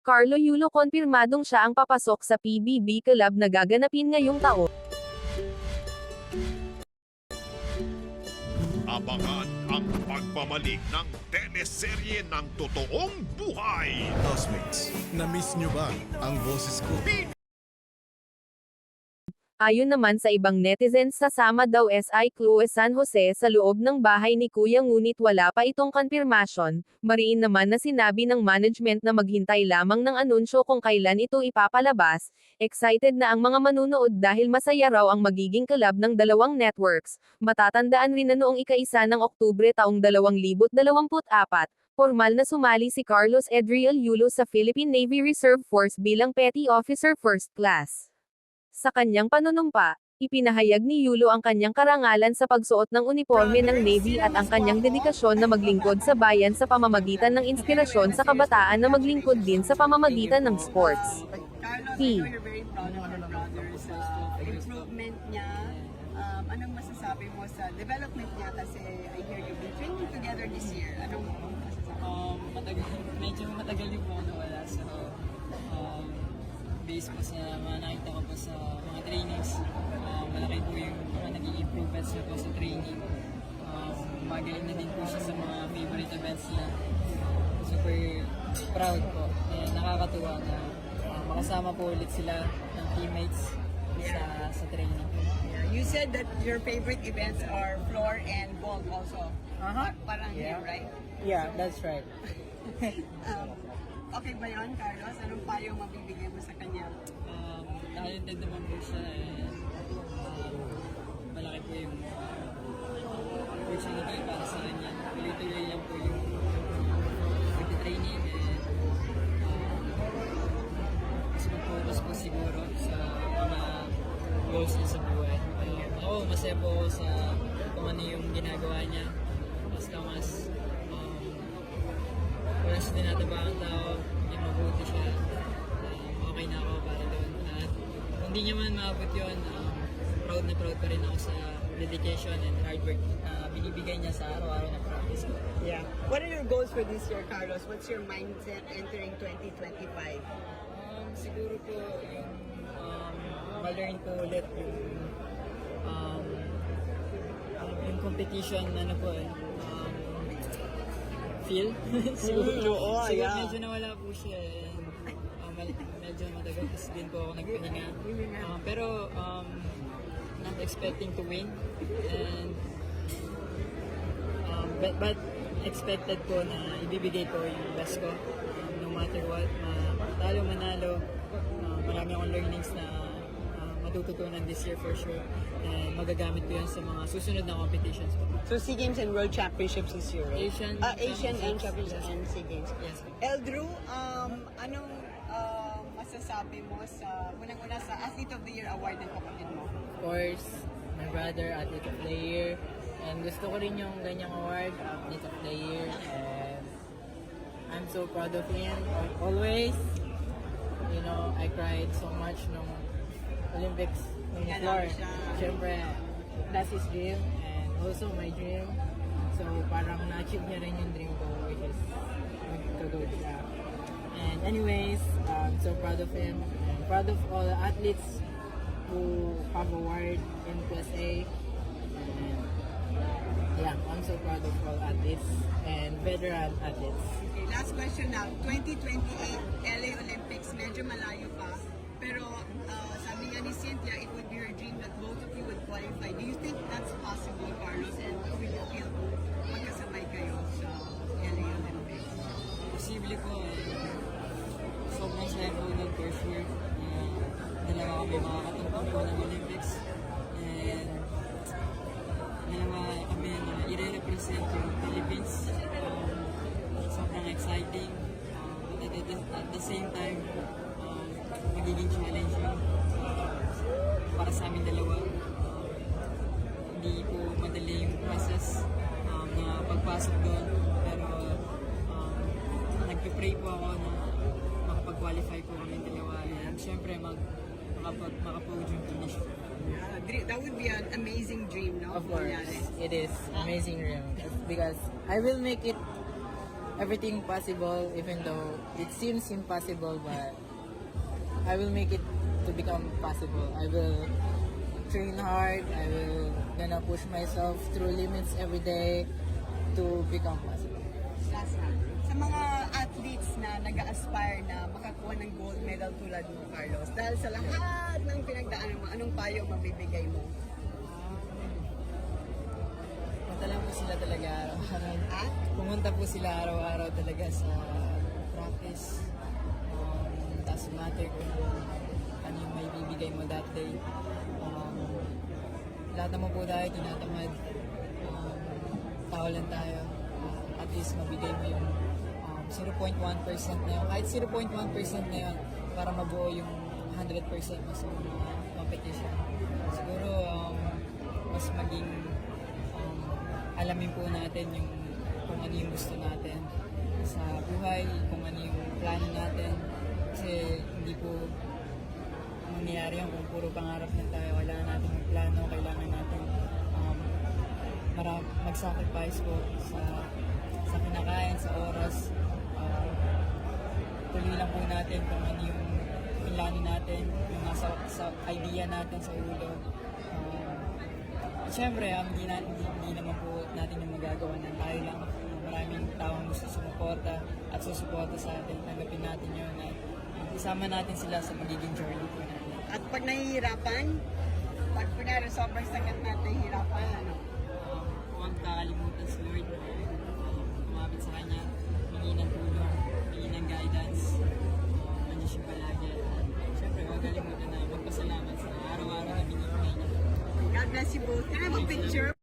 Carlo Yulo konfirmadong siya ang papasok sa PBB Club na gaganapin ngayong taon. Abangan ang pagbabalik ng teleserye ng totoong buhay. Housemates, na-miss nyo ba ang boses ko? Ayon naman sa ibang netizens, sasama daw SI Clue San Jose sa loob ng bahay ni Kuya ngunit wala pa itong konfirmasyon. Mariin naman na sinabi ng management na maghintay lamang ng anunsyo kung kailan ito ipapalabas. Excited na ang mga manunood dahil masaya raw ang magiging collab ng dalawang networks. Matatandaan rin na noong ika-1 ng Oktubre taong 2024, formal na sumali si Carlos Edriel Yulo sa Philippine Navy Reserve Force bilang Petty Officer First Class. Sa kanyang panunumpa, ipinahayag ni Yulo ang kanyang karangalan sa pagsuot ng uniforme ng Navy at ang kanyang dedikasyon na maglingkod sa bayan sa pamamagitan ng inspirasyon sa kabataan na maglingkod din sa pamamagitan ng sports. Carlos, P. I know you're very proud of your brother sa improvement niya. Anong masasabi mo sa development niya? Kasi I hear you've been training together this year. Anong masasabi? Medyo matagal yung po ako nawala. So, based po sa mga nakita ko po sa mga trainings, malaki po yung mga naging improvements niya po sa training. Magaling na din po siya sa mga favorite events niya. Super proud po. And nakakatuwa na makasama po ulit sila ng teammates sa training. You said that your favorite events are floor and vault also. Parang Yeah. him, right? Yeah, that's right. Okay ba yun, Carlos? Anong payo mabibigay mo sa kanya? Talented naman po siya and malaki po yung opportunity para sa kanya. Tuloy-tuloy lang po yung pag-training and mas mag-focus po siguro sa mga goals niya sa buhay. Ako, masaya po ako sa kung ano yung ginagawa niya. Basta mas wala siya tinataba ang tao, hindi mabuti siya. Okay na ako para doon. At kung hindi niya man maabot yun, proud na proud pa rin ako sa dedication and hard work na binibigay niya sa araw-araw na practice ko. Yeah. What are your goals for this year, Carlos? What's your mindset entering 2025? Siguro po yung ma-learn ko ulit yung competition ano po feel. siguro medyo nawala po siya medyo matagal kasi din po ako nagpahinga. Pero not expecting to win and but expected po na ibibigay ko yung best ko no matter what, talo manalo. Marami akong learnings na matututunan this year for sure and magagamit ko yun sa mga susunod na competitions po. So SEA Games and World Championships this year, right? Asian and Championships and SEA Games. Yes. Eldrew, anong masasabi mo sa unang-una sa Athlete of the Year award ng kapatid mo? Of course, my brother, Athlete of the Year. And gusto ko rin yung ganyang award, Athlete of the Year. And I'm so proud of him. Always, you know, I cried so much nung Olympics, nung floor. Siyempre, that's his dream and also my dream. So parang na-achieve niya rin yung dream ko, which is magka-gold siya. And anyways, I'm so proud of him. I'm proud of all the athletes who have award in PSA. And yeah, I'm so proud of all athletes and veteran athletes. Okay, last question now. 2028 LA Olympics, medyo malayo pa. Pero sabi nga ni Cynthia, it would be her dream that both of you would qualify. Do you think that's possible, Carlos? And will you feel magkasamay kayo sa LA Olympics? Posible po sobrang saya ko nun for sure. Dalawa kami makakatumpang po ng Olympics. And dalawa kami na i-represent yung Philippines. Sobrang exciting. At the same time, magiging challenging para sa amin dalawa. Hindi po madali yung process na pagpasok doon. Pero nagpe-pray po ako na makapag-qualify po kami dalawa. And syempre makapag-podium po na siya. That would be an amazing dream, no? Of course, it is amazing dream because I will make it everything possible, even though it seems impossible, but I will make it to become possible. I will train hard. I will gonna push myself through limits every day to become possible. Last na. Sa mga athletes na nag-aspire na makakuha ng gold medal tulad mo, Carlos, dahil sa lahat ng pinagdaanan mo, anong payo mabibigay mo? Punta lang po sila talaga araw-araw. At Pumunta po sila araw-araw talaga sa practice. Doesn't matter kung ano yung may bibigay mo that day. Lahat naman po tayo tinatamad. Tao lang tayo. At least mabigay mo yung 0.1% na yun. Kahit 0.1% na yun para mabuo yung 100% mo sa mga competition. Siguro mas maging alamin po natin yung kung ano yung gusto natin sa buhay, kung ano yung plano natin. Kasi hindi po mangyayari yan kung puro pangarap lang tayo. Kailangan natin yung plano, kailangan natin mag-sacrifice po sa kinakain, sa oras. Tuloy lang po natin kung ano yung plano natin, yung nasa sa idea natin sa ulo. Siyempre, hindi naman po natin yung magagawa ng tayo lang. Maraming taong gusto sumuporta at susuporta sa atin. Tanggapin natin yun at isama natin sila sa magiging journey po natin. At pag nahihirapan, pag kunwari sobrang sakit na nahihirapan, ano? Huwag kakalimutan si Lord na kumapit sa Kanya, hingi ng tulong, hingi ng guidance, nandiyan siya palagi. At siyempre, huwag kalimutan na magpasalamat sa araw-araw na binibigay niya. God bless you both. Can I have a picture?